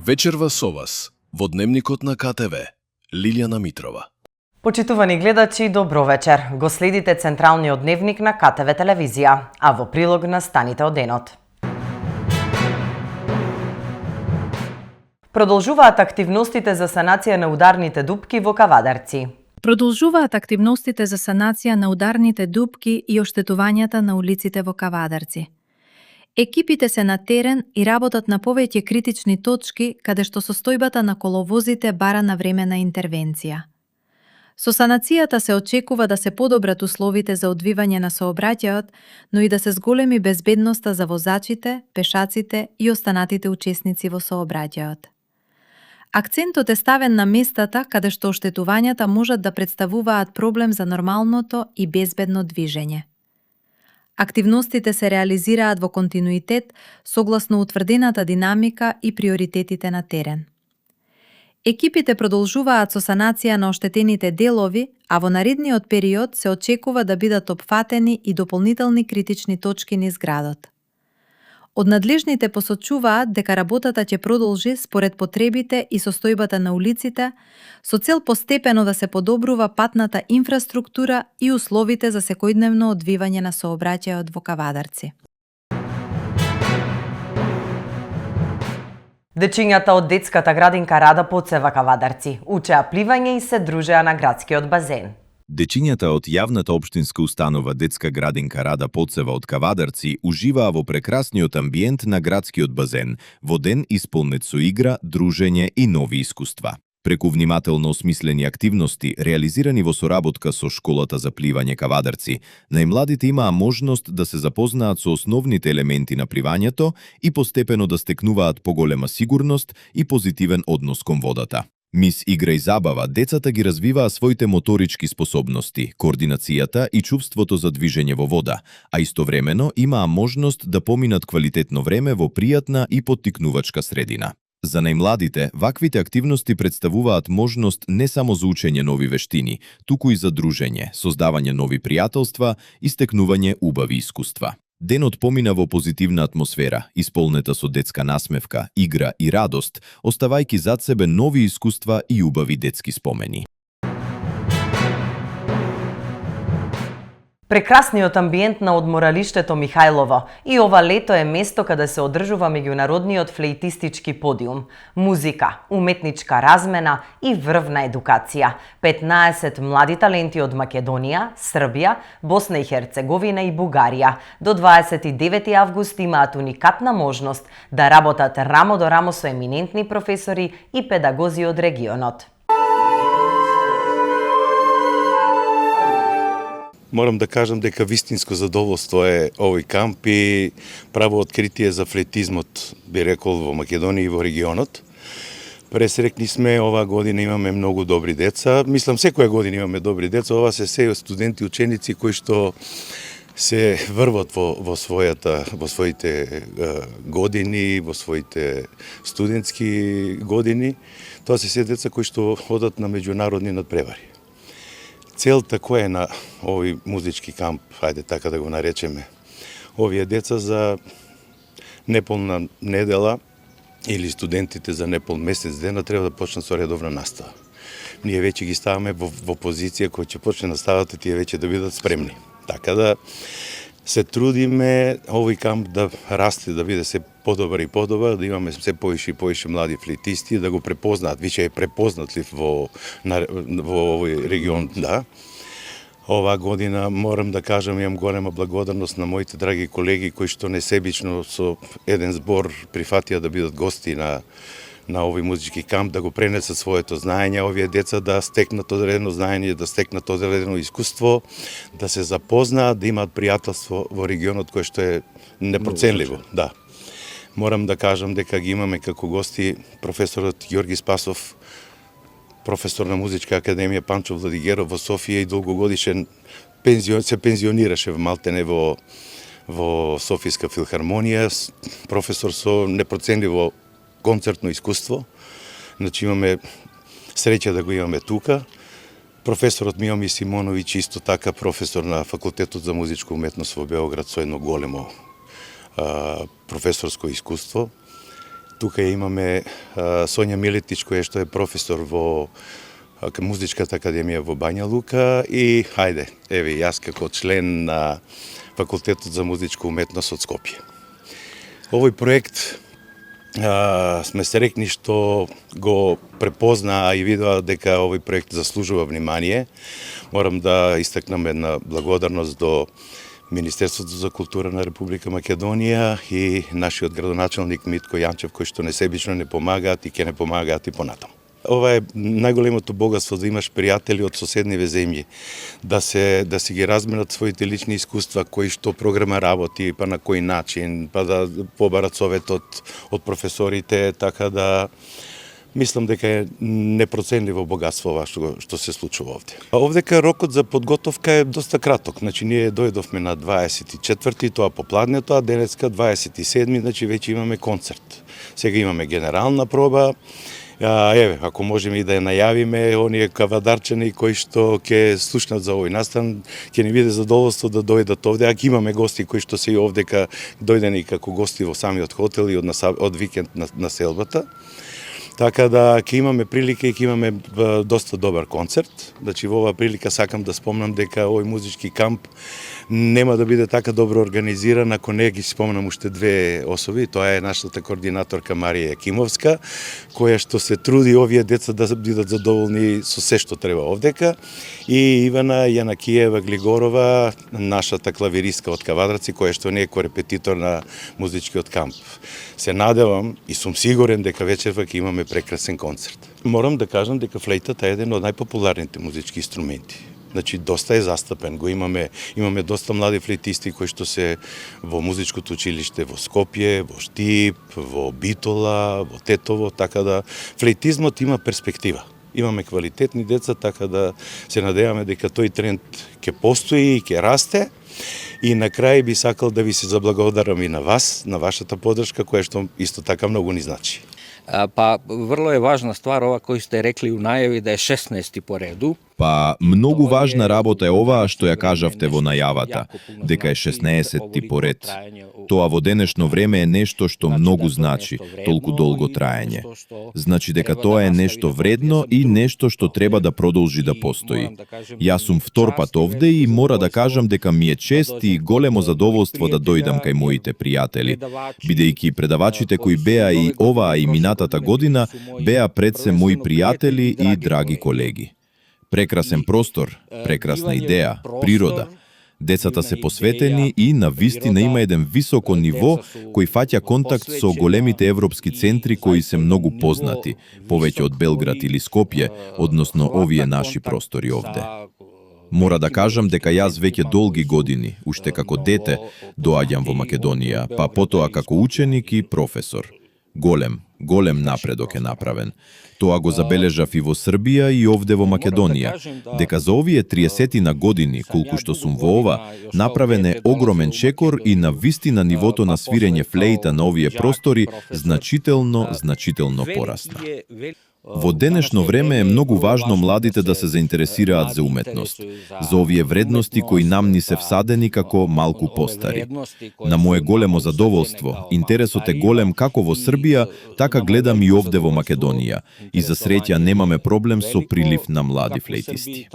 Вечерва со вас, во Дневникот на КТВ, Лилјана Митрова. Почитувани гледачи, добро вечер. Го следите Централниот дневник на КТВ телевизија, а во прилог на станите од денот. Продолжуваат активностите за санација на ударните дупки во Кавадарци. Продолжуваат активностите за санација на ударните дупки и оштетувањата на улиците во Кавадарци. Екипите се на терен и работат на повеќе критични точки каде што состојбата на коловозите бара навременна интервенција. Со санацијата се очекува да се подобрат условите за одвивање на сообраќајот, но и да се зголеми безбедноста за возачите, пешаците и останатите учесници во сообраќајот. Акцентот е ставен на местата каде што оштетувањата можат да представуваат проблем за нормалното и безбедно движење. Активностите се реализираат во континуитет согласно утврдената динамика и приоритетите на терен. Екипите продолжуваат со санација на оштетените делови, а во наредниот период се очекува да бидат опфатени и дополнителни критични точки низ градот. Од надлежните посочуваат дека работата ќе продолжи според потребите и состојбата на улиците, со цел постепено да се подобрува патната инфраструктура и условите за секојдневно одвивање на сообраќајот во Кавадарци. Дечињата од детската градинка Рада Поцева Кавадарци учеа пливање и се дружеа на градскиот базен. Дечињата од јавната општинска установа Детска градинка Рада Поцева од Кавадарци уживаа во прекрасниот амбиент на градскиот базен, во ден исполнет со игра, дружење и нови искуства. Преку внимателно осмислени активности, реализирани во соработка со Школата за пливање Кавадарци, најмладите имаа можност да се запознаат со основните елементи на пливањето и постепено да стекнуваат поголема сигурност и позитивен однос кон водата. Мис игра и забава, децата ги развиваа своите моторички способности, координацијата и чувството за движење во вода, а истовремено имаа можност да поминат квалитетно време во пријатна и поттикнувачка средина. За најмладите, ваквите активности представуваат можност не само за учење нови вештини, туку и за дружење, создавање нови пријателства и стекнување убави искуства. Денот помина во позитивна атмосфера, исполнета со детска насмевка, игра и радост, оставајќи зад себе нови искуства и убави детски спомени. Прекрасниот амбиент на одморалиштето Михајлово и ова лето е место каде се одржува меѓународниот флейтистички подиум, музика, уметничка размена и врвна едукација. 15 млади таленти од Македонија, Србија, Босна и Херцеговина и Бугарија до 29 август имаат уникатна можност да работат рамо до рамо со еминентни професори и педагози од регионот. Морам да кажам дека вистинско задоволство е овој камп и право откритие за флейтизмот, би рекол, во Македонија и во регионот. Пресрекни сме, оваа година имаме многу добри деца. Мислам, секоја година имаме добри деца. Ова се студенти, ученици кои што се врват во своите години, во своите студентски години. Тоа се деца кои што одат на меѓународни надпревари. Целта која е на овој музички камп, ајде така да го наречеме, овие деца за неполна недела или студентите за непол месец дена треба да почнат со редовна настава. Ние веќе ги ставаме во позиција која ќе почне наставата тие веќе да бидат спремни. Така да се трудиме овој камп да расте, да биде се подобар и подобар, да имаме се поише и поише млади флейтисти, да го препознаат, више е препознатлив во овој регион, да. Оваа година, морам да кажам, имам голема благодарност на моите драги колеги кои што несебично со еден збор прифатија да бидат гости на овој музички камп, да го пренесат своето знаење, овие деца да стекнат одредено знаење, да стекнат одредено искуство, да се запознаат, да имаат пријателство во регионот кој што е непроценливо. Да. Морам да кажам дека ги имаме како гости професорот Ѓорги Спасов, професор на Музичка академија Панчо Владигеров во Софија и долгогодишен се пензионираше малтене во Софијска филхармонија, професор со непроценливо концертно искуство. Значи имаме среќа да го имаме тука. Професорот Миоми Симоновиќ исто така професор на Факултетот за музичка уметност во Београд со едно големо професорско искуство. Тука имаме Сонја Милетич, која што е професор во Музичката академија во Бања Лука и хајде, еве јас како член на Факултетот за музичка уметност од Скопје. Овој проект сме срекни што го препознаа и видоа дека овој проект заслужува внимание. Морам да истакнам една благодарност до Министерството за култура на Република Македонија и нашиот градоначалник Митко Јанчев, кои што несебично не помагаат и ќе не помагаат и понатаму. Ова е најголемото богатство, да имаш пријатели од соседниве земји, да си ги разменат своите лични искуства, кои што програма работи, па на кој начин, па да побарат совет од професорите, така да мислам дека е непроценливо богатство ова што се случува овде. Овдека рокот за подготовка е доста краток. Значи ние дојдовме на 24-ти, тоа попладнето, а денеска 27-ми, значи веќе имаме концерт. Сега имаме генерална проба. Еве, ако можеме и да ја најавиме, оние кавадарчани кои што ќе слушнат за овој настан, ќе ни биде задоволство да дојдат овде, а имаме гости кои што се и овдека дојдени како гости во самиот хотел и од викенд на селбата. Така да ќе имаме прилика и ќе имаме доста добар концерт. Значи во оваа прилика сакам да спомнам дека овој музички камп нема да биде така добро организиран ако не ги спомнам уште две особи. Тоа е нашата координаторка Марија Јакимовска, која што се труди овие деца да бидат задоволни со се што треба овдека, и Ивана Јанакиева Глигорова, нашата клавиристка од Кавадарци, која што не е корепетитор на музичкиот камп. Се надевам и сум сигурен дека вечерва ќе имаме прекрасен концерт. Морам да кажам дека флейтата е еден од најпопуларните музички инструменти. Значи, доста е застапен. Имаме доста млади флейтисти кои што се во музичкото училиште во Скопје, во Штип, во Битола, во Тетово, така да флейтизмот има перспектива. Имаме квалитетни деца, така да се надеваме дека тој тренд ќе постои и ќе расте. И на крај би сакал да ви се заблагодарам и на вас, на вашата подршка, која што исто така многу ни значи. Па, врло е важна ствар ова кој сте рекли у најави да е 16-ти по реду. Па, многу важна работа е оваа што ја кажавте во најавата, дека е 16-ти по ред. Тоа во денешно време е нешто што многу значи, толку долго траење. Значи дека тоа е нешто вредно и нешто што треба да продолжи да постои. Јас сум втор пат овде и мора да кажам дека ми е чест и големо задоволство да дојдам кај моите пријатели, бидејќи предавачите кои беа и оваа и минатата година беа пред се мои пријатели и драги колеги. Прекрасен простор, прекрасна идеја, природа. Децата се посветени и на вистина има еден високо ниво кој фаќа контакт со големите европски центри кои се многу познати, повеќе од Белград или Скопје, односно овие наши простори овде. Мора да кажам дека јас веќе долги години, уште како дете, доаѓам во Македонија, па потоа како ученик и професор. Голем напредок е направен. Тоа го забележав и во Србија и овде во Македонија, дека за овие 30 години, колку што сум во ова, направен е огромен чекор и на вистина нивото на свирење флејта на овие простори значително порасна. Во денешно време е многу важно младите да се заинтересираат за уметност, за овие вредности кои нам ни се всадени како малку постари. На мое големо задоволство, интересот е голем како во Србија, така гледам и овде во Македонија, и за среќа немаме проблем со прилив на млади флейтисти.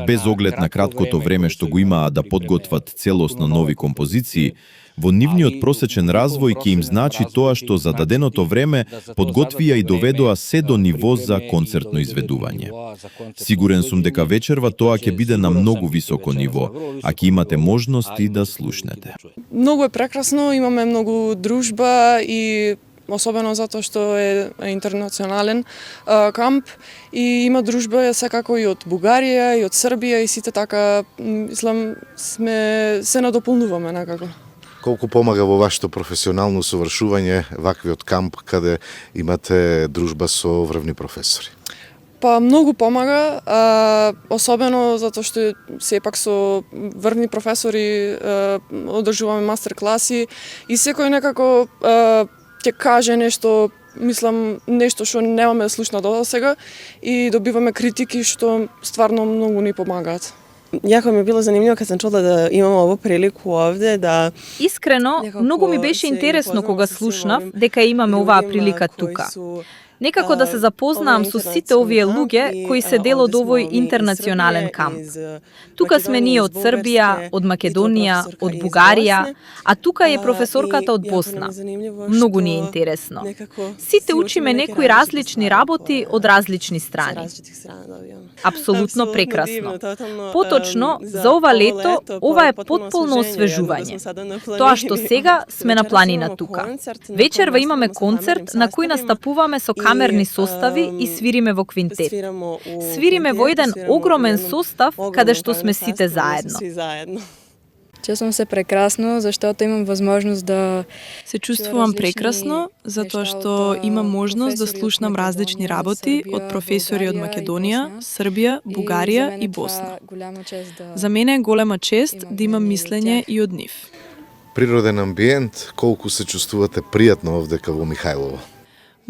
Без оглед на краткото време што го имаа да подготват целосно нови композиции, во нивниот просечен развој ќе им значи тоа што за даденото време подготвија и доведоа се до ниво за концертно изведување. Сигурен сум дека вечерва тоа ќе биде на многу високо ниво, а ќе имате можност и да слушнете. Многу е прекрасно, имаме многу дружба и особено затоа што е интернационален камп и има дружба секако и од Бугарија и од Србија и сите така, мислам, се надополнуваме некако. Колку помага во вашето професионално усовршување ваквиот камп каде имате дружба со врвни професори? Па многу помага, особено затоа што сепак со врвни професори одржуваме мастер класи и секој некако ќе каже нешто, мислам, нешто што немаме слушна до сега и добиваме критики што стварно многу ни помагаат. Јако ми е било занимљиво кога сам чула да имам ову прилику овде да Искрено, многу ми беше интересно кога слушнав дека имаме оваа прилика тука. Некако да се запознаам со сите овие луѓе кои се дел од овој интернационален камп. Тука сме ние од Србија, од Македонија, од Бугарија, а тука е професорката од Босна. Многу ни е интересно. Сите учиме некои различни работи од различни страни. Апсолутно прекрасно. Поточно, за ова лето, ова е потполно освежување. Тоа што сега сме на планина тука. Вечерва имаме концерт на кој настапуваме со камерни состави и свириме во квинтет. Свириме во еден огромен состав каде што сме сите заедно. Чувствувам се прекрасно, заштото имам возможност да се чувствувам прекрасно, затоа што имам можност да слушнам различни работи од професори од Македонија, Србија, Бугарија и Босна. За мене е голема чест да имам мислење и од нив. Природен амбиент, колку се чувствувате пријатно овдека во Михајлово?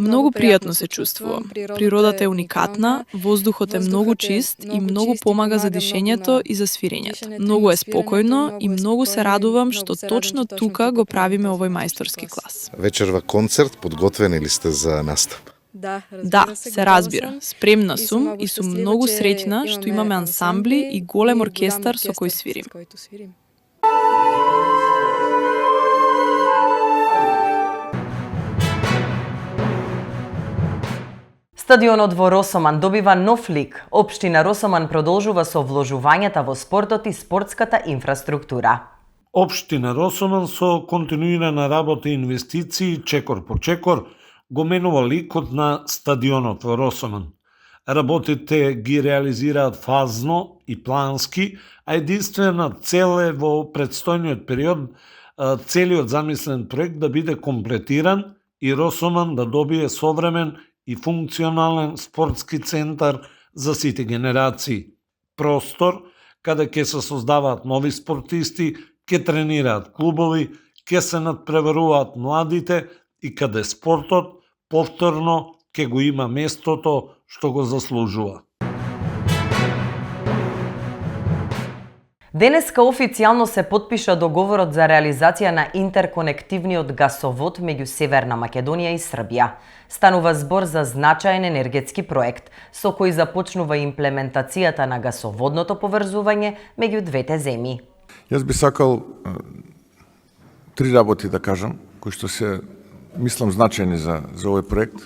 Многу пријатно се чувствувам. Природата е уникатна, воздухот е многу чист и многу помага за дишењето и за свирењето. Многу е спокојно и многу се радувам што точно тука го правиме овој мајсторски клас. Вечерва концерт, подготвени ли сте за настап? Да, се разбира. Спремна сум и сум многу среќна што имаме ансамбли и голем оркестар со кој свирим. Стадионот во Росоман добива нов лик. Општина Росоман продолжува со вложувањата во спортот и спортската инфраструктура. Општина Росоман со континуирана работа и инвестиции, чекор по чекор, го менува ликот на стадионот во Росоман. Работите ги реализираат фазно и плански, а единствена цел е во предстојниот период целиот замислен проект да биде комплетиран и Росоман да добие современ и функционален спортски центар за сите генерации. Простор каде ќе се создаваат нови спортисти, ќе тренираат клубови, ќе се надпреваруваат младите и каде спортот повторно ќе го има местото што го заслужува. Денеска официјално се потпиша договорот за реализација на интерконективниот гасовод меѓу Северна Македонија и Србија. Станува збор за значаен енергетски проект, со кој започнува имплементацијата на гасоводното поврзување меѓу двете земји. Јас би сакал три работи да кажам, кои што се, мислам, значајни за овој проект,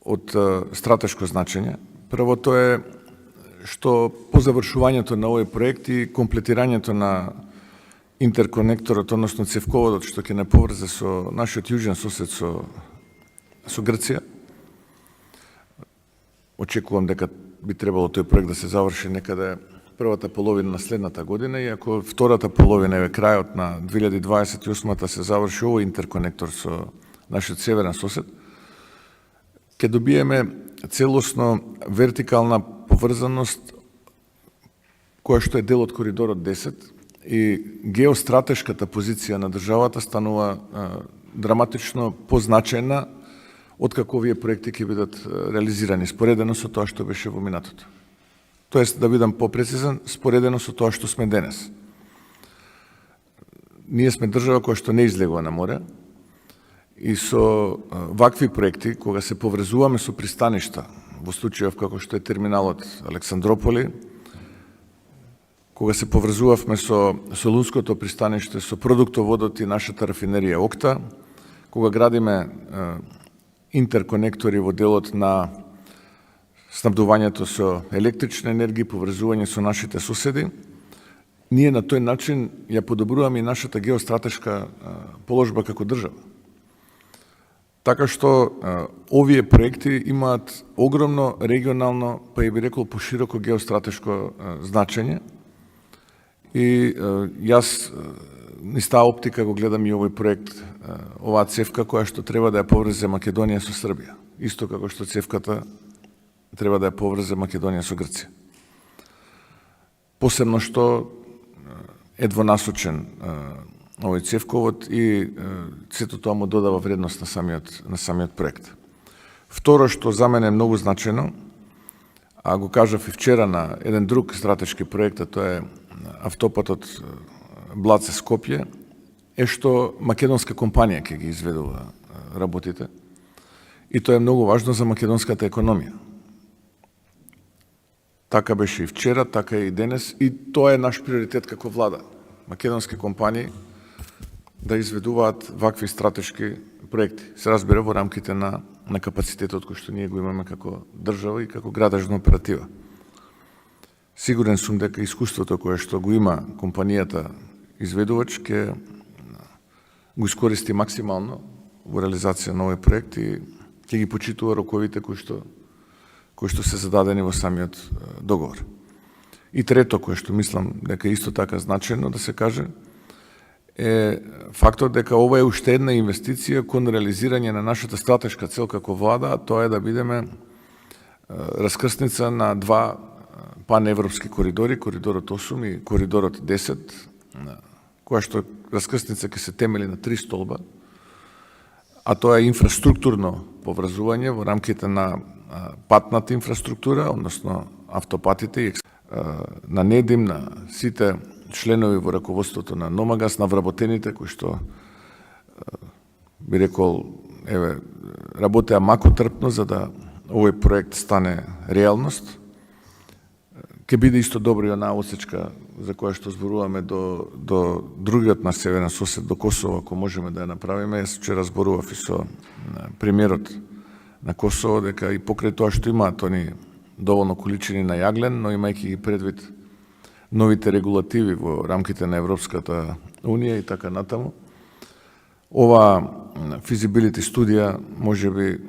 од стратешко значење. Првото е што по завршувањето на овој проект и комплетирањето на интерконекторот, односно цевководот што ќе не поврзе со нашиот јужен сосед со Грција. Очекувам дека би требало тој проект да се заврши некаде првата половина на следната година и ако втората половина е крајот на 2028-та се заврши овој интерконектор со нашиот северен сосед, ќе добиеме целосно вертикална поврзаност која што е дел од коридорот 10 и геостратешката позиција на државата станува драматично позначајна откако овие проекти ќе бидат реализирани, споредено со тоа што беше во минатото. Тоест, да бидам попрецизен, споредено со тоа што сме денес. Ние сме држава која што не излегува на море и со вакви проекти, кога се поврзуваме со пристаништа, во случајов како што е терминалот Александрополи, кога се поврзувавме со Солунското пристаниште, со продуктоводот и нашата рафинерија Окта, кога градиме интерконектори во делот на снабдувањето со електрична енергија, поврзување со нашите соседи, ние на тој начин ја подобруваме и нашата геостратешка положба како држава. Така што овие проекти имаат огромно регионално, па и би рекол пошироко геостратешко значење. И јас низ таа оптика го гледам и овој проект, оваа цевка која што треба да ја поврзе Македонија со Србија, исто како што цевката треба да ја поврзе Македонија со Грција. Посебно што е двонасочен овој цевковод и сето тоа му додава вредност на самиот проект. Второ што за мене е многу значајно, а го кажав и вчера на еден друг стратешки проект, а тоа е автопатот Блаце-Скопје, е што македонска компанија ќе ги изведува работите. И тоа е многу важно за македонската економија. Така беше и вчера, така и денес, и тоа е наш приоритет како влада. Македонски компании да изведуваат вакви стратешки проекти. Се разбира во рамките на капацитетот кој што ние го имаме како држава и како градежна оператива. Сигурен сум дека искуството кое што го има компанијата изведувач ќе го искористи максимално во реализација на овој проект и ќе ги почитува роковите кои што се зададени во самиот договор. И трето, кое што мислам дека исто така значено да се каже, е фактот дека ова е уште една инвестиција кон реализирање на нашата стратешка цел како влада, а тоа е да бидеме раскрсница на два паневропски коридори, коридорот 8 и коридорот 10, која што раскрсница ќе се темели на 3 столба, а тоа е инфраструктурно поврзување во рамките на патната инфраструктура, односно автопатите, на НЕДИМ, на сите членови во раководството на Номагас, на вработените кои што би рекол работеа макотрпно за да овој проект стане реалност. Ке биде исто добро и онаа отсечка за која што зборуваме до другиот наш северен сосед, до Косово, ако можеме да ја направиме. Јас вчера зборував и со премиерот на Косово, дека и покрај тоа што имаат они доволно количини на јаглен, но имајќи ги предвид новите регулативи во рамките на Европската Унија и така натаму, ова физибилити студија можеби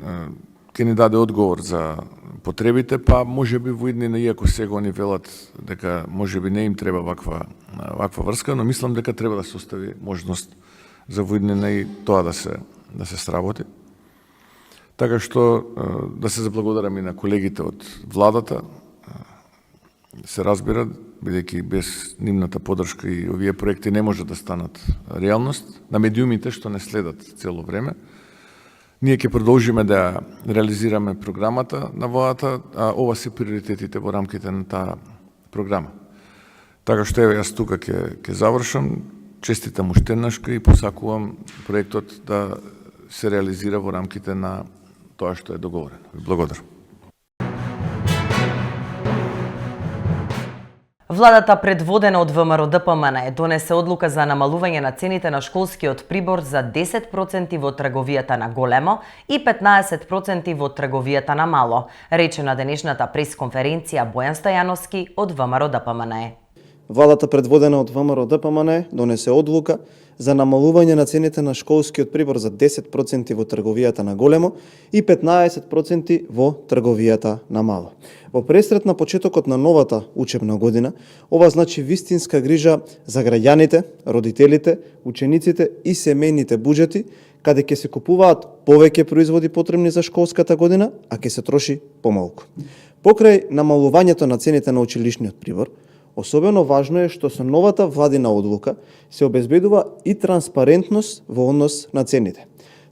ќе ни даде одговор за потребите, па можеби во иднина, иако сега они велат дека можеби не им треба ваква врска, но мислам дека треба да се остави можност за во иднина и тоа да се сработи. Така што да се заблагодарам и на колегите од владата, се разбира, бидејќи без нивната поддршка и овие проекти не може да станат реалност, на медиумите што не следат цело време. Ние ќе продолжиме да реализираме програмата на владата, а ова се приоритетите во рамките на таа програма. Така што еве јас тука ќе завршам, честитам уште еднашка и посакувам проектот да се реализира во рамките на тоа што е договорено. Благодарам. Владата, предводена од ВМРО-ДПМН, донесе одлука за намалување на цените на школскиот прибор за 10% во трговијата на големо и 15% во трговијата на мало, рече на денешната пресконференција Бојан Стојановски од ВМРО-ДПМН. Владата, предводена од ВМРО-ДПМН, донесе одлука за намалување на цените на школскиот прибор за 10% во трговијата на големо и 15% во трговијата на мало. Во пресрет на почетокот на новата учебна година, ова значи вистинска грижа за граѓаните, родителите, учениците и семејните буџети, каде ќе се купуваат повеќе производи потребни за школската година, а ќе се троши помалку. Покрај намалувањето на цените на училишниот прибор, особено важно е што со новата владина одлука се обезбедува и транспарентност во однос на цените.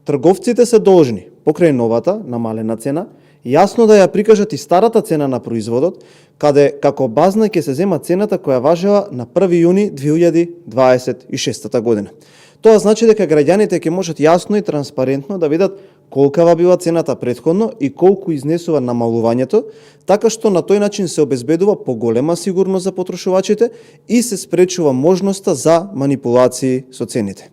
Трговците се должни, покрај новата намалена цена, јасно да ја прикажат и старата цена на производот, каде како базна ќе се зема цената која важела на 1 јуни 2026 година. Тоа значи дека граѓаните ќе можат јасно и транспарентно да видат колкава била цената претходно и колку изнесува намалувањето, така што на тој начин се обезбедува поголема сигурност за потрошувачите и се спречува можноста за манипулации со цените.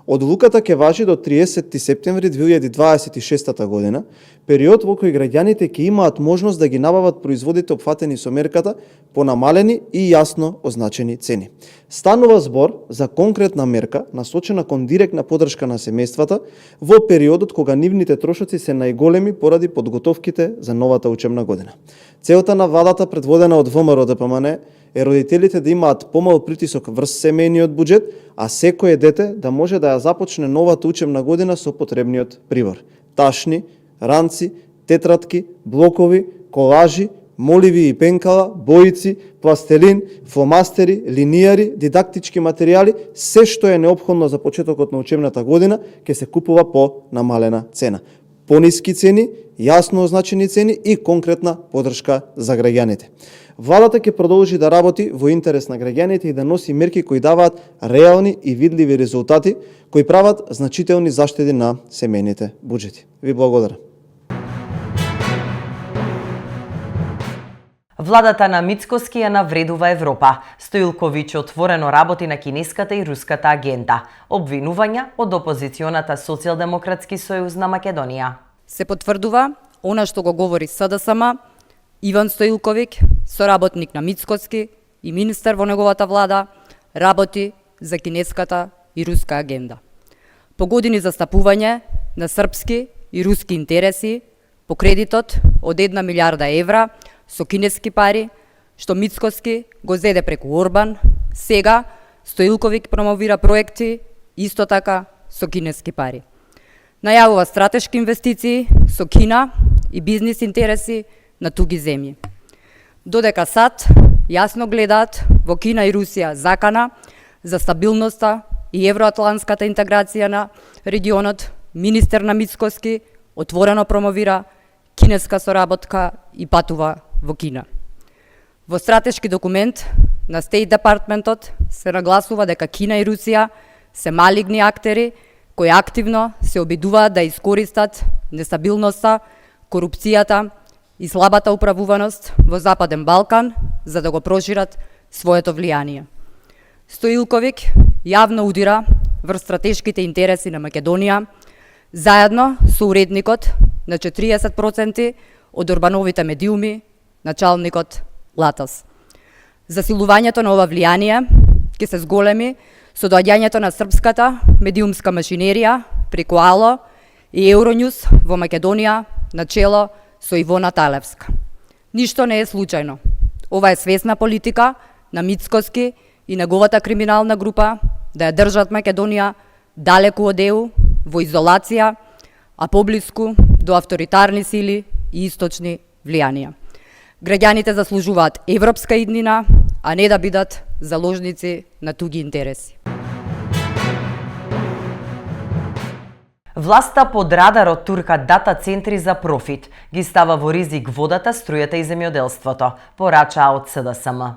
Одлуката ќе важи до 30 септември 2026 година, период во кој граѓаните ќе имаат можност да ги набават производите опфатени со мерката по намалени и јасно означени цени. Станува збор за конкретна мерка насочена кон директна поддршка на семејствата во периодот кога нивните трошоци се најголеми поради подготовките за новата учебна година. Целта на владата, предводена од ВМРО-ДПМН, е родителите да имаат помал притисок врз семејниот буџет, а секое дете да може да ја започне новата учебна година со потребниот прибор. Ташни, ранци, тетратки, блокови, колажи, моливи и пенкала, боици, пластелин, фломастери, линијари, дидактички материјали, се што е неопходно за почетокот на учебната година ќе се купува по намалена цена. пониски цени, јасно означени цени и конкретна поддршка за граѓаните. Владата ќе продолжи да работи во интерес на граѓаните и да носи мерки кои даваат реални и видливи резултати, кои прават значителни заштеди на семејните буџети. Ви благодарам. Владата на Мицкоски ја навредува Европа. Стоилковиќ отворено работи на кинеската и руската агенда. Обвинувања од опозиционата Социјалдемократски сојуз на Македонија. Се потврдува она што го говори СДСМ, Иван Стоилковиќ, соработник на Мицкоски и министер во неговата влада, работи за кинеската и руска агенда. По години застапување на српски и руски интереси по кредитот од 1 милиарда евра со кинески пари, што Мицкоски го зеде преку Орбан, сега Стоилковиќ промовира проекти исто така со кинески пари. Најавува стратешки инвестиции со Кина и бизнис интереси на туги земји. Додека САД јасно гледаат во Кина и Русија закана за стабилноста и евроатлантската интеграција на регионот, министер на Мицкоски отворено промовира кинеска соработка и патува во Кина. Во стратешки документ на State Departmentот се нагласува дека Кина и Русија се малигни актери кои активно се обидуваат да искористат нестабилноста, корупцијата и слабата управуваност во Западен Балкан за да го прошират своето влијание. Стоилковиќ јавно удира врз стратешките интереси на Македонија, заедно со уредникот на 40% од Орбановите медиуми, началникот Латас. Засилувањето на ова влијание ќе се зголеми со доаѓањето на српската медиумска машинерија преку АЛО и Евронјус во Македонија на чело со Ивона Талевска. Ништо не е случајно. Ова е свесна политика на Мицкоски и неговата криминална група да ја држат Македонија далеку од ЕУ, во изолација, а поблиску до авторитарни сили и источни влијанија. Граѓаните заслужуваат европска иднина, а не да бидат заложници на туги интереси. Власта под радарот турка дата центри за профит. Ги става во ризик водата, струјата и земјоделството, порачаа од СДСМ.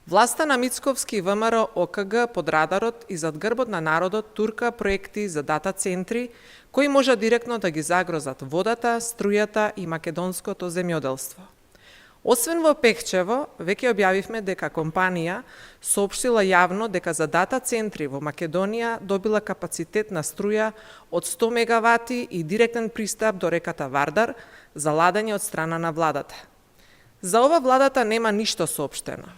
Власта на Мицковски и ВМРО ОКГ под радарот и зад грбот на народот турка проекти за дата центри, кои може директно да ги загрозат водата, струјата и македонското земјоделство. Освен во Пехчево, веќе објавивме дека компанија соопштила јавно дека за дата центри во Македонија добила капацитет на струја од 100 мегавати и директен пристап до реката Вардар за ладење од страна на владата. За ова владата нема ништо соопштено.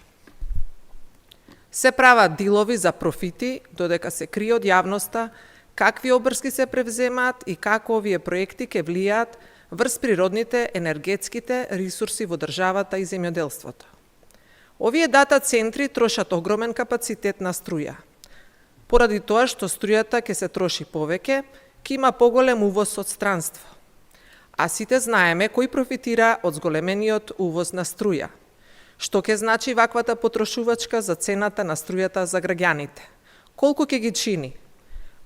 Се прават дилови за профити, додека се крие од јавноста какви обрски се превземаат и како овие проекти ќе влијаат врз природните енергетските ресурси во државата и земјоделството. Овие дата центри трошат огромен капацитет на струја. Поради тоа што струјата ќе се троши повеќе, ќе има поголем увоз од странство. А сите знаеме кој профитира од зголемениот увоз на струја. Што ќе значи ваквата потрошувачка за цената на струјата за граѓаните? Колку ќе ги чини?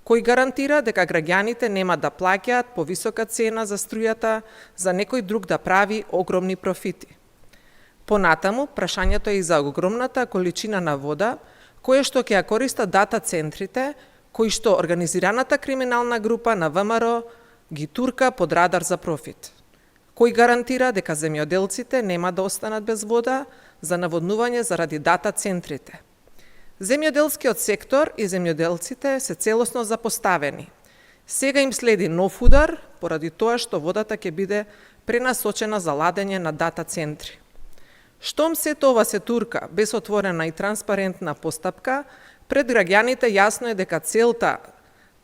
Кој гарантира дека граѓаните нема да плаќаат повисока цена за струјата за некој друг да прави огромни профити? Понатаму, прашањето е и за огромната количина на вода, која што ќе ја користат дата центрите, кои што организираната криминална група на ВМРО ги турка под радар за профит. Кој гарантира дека земјоделците нема да останат без вода за наводнување заради дата центрите? Земјоделскиот сектор и земјоделците се целосно запоставени. Сега им следи нов удар, поради тоа што водата ќе биде пренасочена за ладење на дата центри. Штом сето ова се турка без отворена и транспарентна постапка, пред граѓаните јасно е дека целта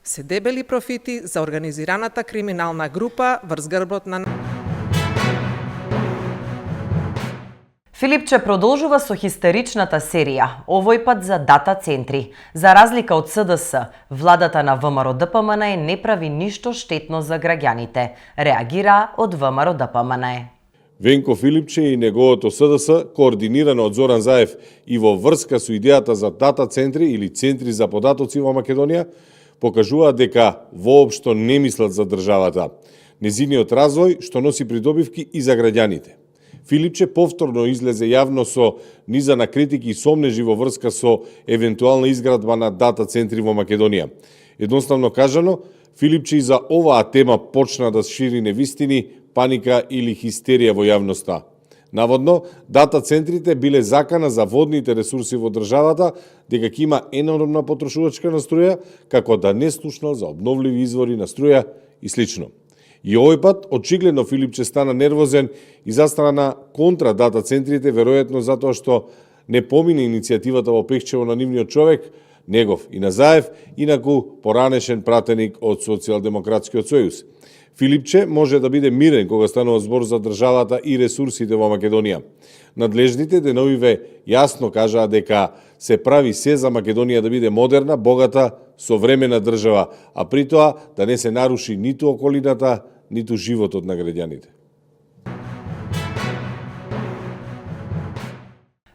се дебели профити за организираната криминална група врз грбот на... Филипче продолжува со хистеричната серија, овој пат за дата центри. За разлика од СДС, владата на ВМРО-ДПМН не прави ништо штетно за граѓаните, реагира од ВМРО-ДПМН. Венко Филипче и неговото СДС, координирано од Зоран Заев и во врска со идејата за дата центри или центри за податоци во Македонија, покажуваат дека воопшто не мислат за државата. незиниот развој што носи придобивки и за граѓаните. Филипче повторно излезе јавно со низа на критики и сомнежи во врска со евентуална изградба на дата центри во Македонија. Едноставно кажано, Филипче и за оваа тема почна да шири невистини, паника или хистерија во јавноста. Наводно, дата центрите биле закана за водните ресурси во државата, дека ќе има енормна потрошувачка на струја, како да не слушнал за обновливи извори на струја и слично. И овој пат, очигледно Филипче стана нервозен и застана контра дата центрите, веројатно затоа што не помине иницијативата во Пехчево на нивниот човек, негов и Назаев, инаку поранешен пратеник од Социјалдемократскиот сојуз. Филипче може да биде мирен кога станува збор за државата и ресурсите во Македонија. Надлежните деновиве јасно кажаа дека се прави се за Македонија да биде модерна, богата, современа држава, а при тоа да не се наруши ниту околината, ниту животот на граѓаните.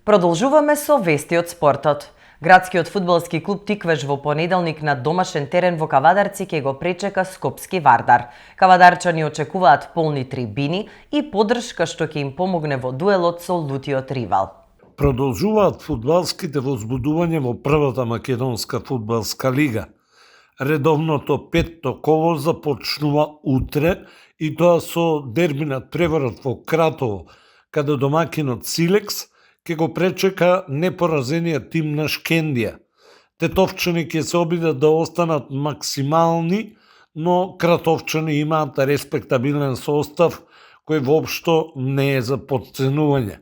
Продолжуваме со вести од спортот. Градскиот фудбалски клуб Тиквеш во понеделник на домашен терен во Кавадарци ќе го пречека Скопски Вардар. Кавадарчани очекуваат полни трибини и поддршка што ќе им помогне во дуелот со лутиот ривал. Продолжуваат фудбалските возбудувања во првата македонска фудбалска лига. Редовното петто коло започнува утре и тоа со дербинат преворот во Кратово, каде домакинот Силекс ќе го пречека непоразениот тим на Шкендија. Тетовчани ќе се обидат да останат максимални, но кратовчани имаат респектабилен состав кој воопшто не е за подценување.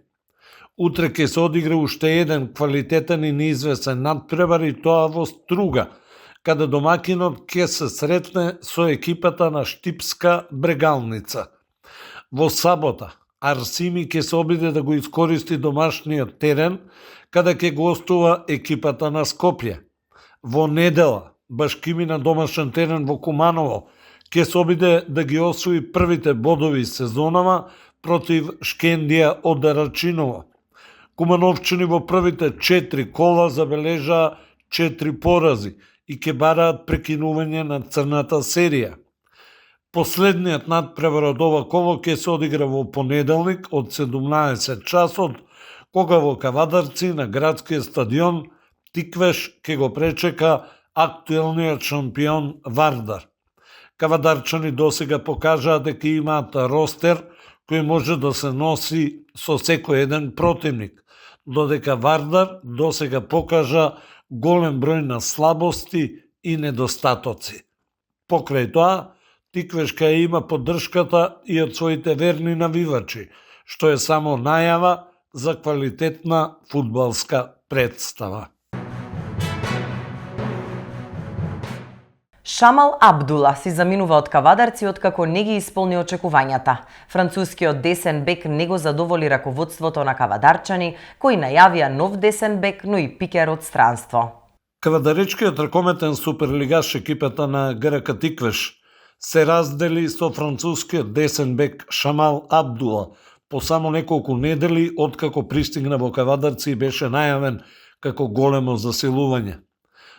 Утре ќе се одигра уште еден квалитетен и неизвестен надпревар и тоа во Струга, каде домакинот ќе се сретне со екипата на Штипска Брегалница. Во сабота Арсими ќе се обиде да го искористи домашниот терен, каде ќе гостува екипата на Скопје. Во недела, Башкими на домашен терен во Куманово ќе се обиде да ги освои првите бодови сезонава против Шкендија од Рачиново. Кумановчани во првите 4 кола забележаа 4 порази и ќе бараат прекинување на црната серија. Последниот надпревар од ова коло ќе се одигра во понеделник од 17 часот, кога во Кавадарци на градскиот стадион Тиквеш ќе го пречека актуелниот шампион Вардар. Кавадарчани досега покажаа дека имаат ростер кој може да се носи со секој еден противник, додека Вардар досега покажа голем број на слабости и недостатоци. Покрај тоа, Тиквеш ќе има поддршката и од своите верни навивачи, што е само најава за квалитетна фудбалска представа. Шамал Абдула си заминува од Кавадарци откако не ги исполни очекувањата. Францускиот десен бек не го задоволи раководството на кавадарчани, кои најавија нов десен бек, но и пикер од странство. Кавадаречкиот ракометен суперлигаш екипата на ГРК Тиквеш се раздели со францускиот десен бек Шамал Абдула по само неколку недели откако пристигна во Кавадарци и беше најавен како големо засилување.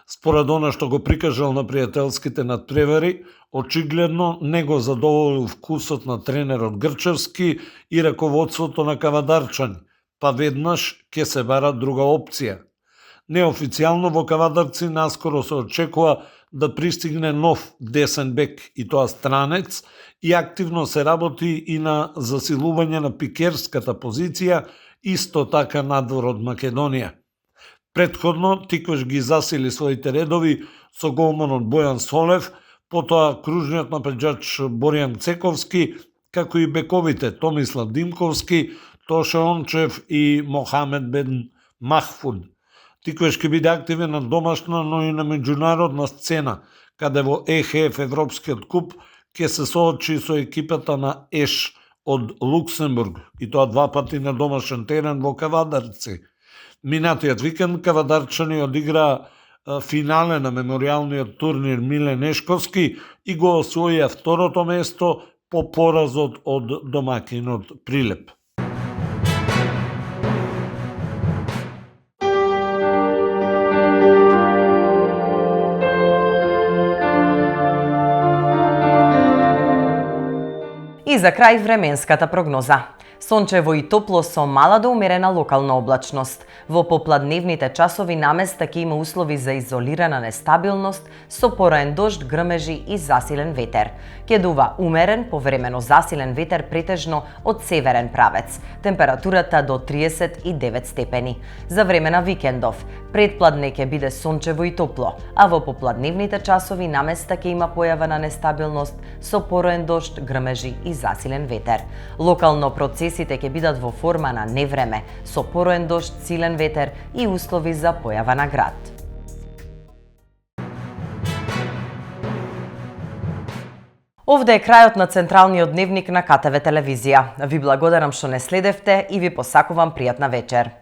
Според она што го прикажал на пријателските надпревари, очигледно не го задоволил вкусот на тренерот Грчевски и раководството на Кавадарчани, па веднаш ќе се бара друга опција. Неофицијално во Кавадарци наскоро се очекува да пристигне нов десен бек, и тоа странец, и активно се работи и на засилување на пикерската позиција, исто така надвор од Македонија. Претходно Тиквеш ги засили своите редови со голманот Бојан Солев, потоа кружниот напаѓач Боријан Цековски, како и бековите Томислав Димковски, Тоше Ончев и Мохамед Бен Махфуд. Тиквеш ќе биде активен на домашна, но и на меѓународна сцена, каде во ЕХФ Европскиот куп ќе се соочи со екипата на ЕШ од Луксембург, и тоа 2 пати на домашен терен во Кавадарци. Минатиот викенд кавадарчани одиграа финале на меморијалниот турнир Миле Нешковски и го освоија второто место по поразот од домакинот Прилеп. И за крај временската прогноза. Сончево и топло со мала до умерена локална облачност. Во попладневните часови наместа ќе има услови за изолирана нестабилност со пораен дожд, грмежи и засилен ветер. Ќе дува умерен, повремено засилен ветер претежно од северен правец. Температурата до 39 степени. За време на викендов, предпладне ќе биде сончево и топло, а во попладневните часови наместа ќе има појава на нестабилност со пораен дожд, грмежи и засилен ветер. Локално процесите ќе бидат во форма на невреме, со пороен дожд, силен ветер и услови за појава на град. Овде е крајот на централниот дневник на КТВ телевизија. Ви благодарам што не следевте и ви посакувам пријатна вечер.